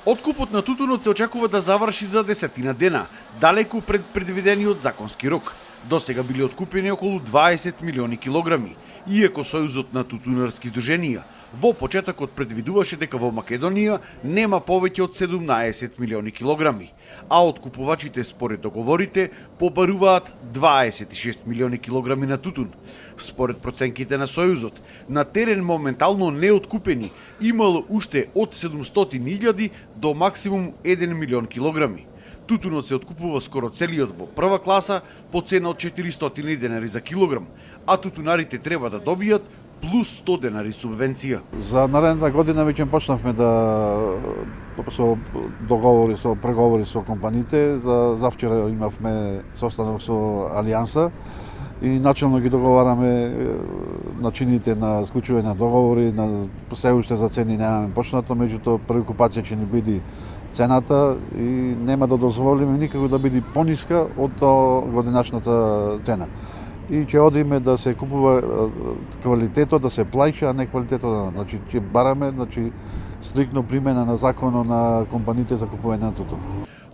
Откупот на тутунот се очекува да заврши за 10 дена, далеку пред предвидениот законски рок. До сега били откупени околу 20 милиони килограми, иако Сојузот на тутунарски здруженија во почетокот предвидуваше дека во Македонија нема повеќе од 17 милиони килограми, а откупувачите според договорите побаруваат 26 милиони килограми на тутун. Според проценките на Сојузот, на терен моментално неоткупени имало уште од 700.000 до максимум 1 милион килограми. Тутунот се откупува скоро целиот во прва класа по цена од 400 денари за килограм, а тутунарите треба да добијат плюс 100 денари субвенција. За наредната година веќе почнавме со договори, со преговори со компаниите. Завчера имавме состанок со Алијанса и начелно ги договараме начините на склучување на договори, се уште за цени немаме почнато, меѓутоа преокупација ќе ни биде цената и нема да дозволиме никако да биде пониска од годинашната цена. И ќе одиме да се купува квалитетот, да се плаќа, а не квалитетот. Значи ќе бараме, стриктно примена на законот на компаниите за купување на тутун.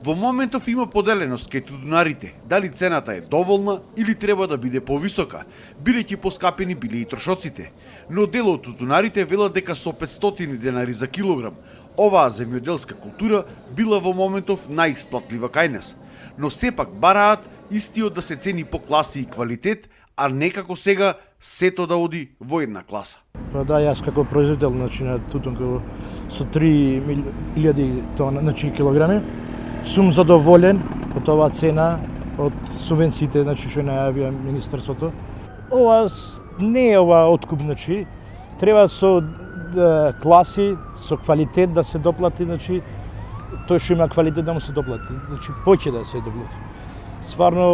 Во моментов има поделеност кај тутунарите, дали цената е доволна или треба да биде повисока, бидејќи поскапени били и трошоците. Но дел од тутунарите велат дека со 500 денари за килограм, оваа земјоделска култура била во моментов најисплатлива кај нас. Но сепак бараат истиот да се цени по класи и квалитет, а некако сега сето да оди во една класа. Па да, јас како производител на тутун со 3.000 тона, килограми, сум задоволен од оваа цена, од субвенциите, што најавија министерството. Ова не е ова откуп, треба со класи, со квалитет да се доплати, тој што има квалитет да му се доплати, поќе да се доплати. Стварно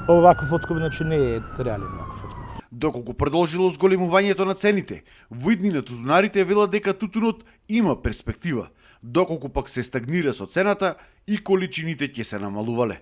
оваков откуп не е реален ваков откуп. Доколку продолжило зголемувањето на цените, во иднина тутунарите велат дека тутунот има перспектива, доколку пак се стагнира со цената и количините ќе се намалувале.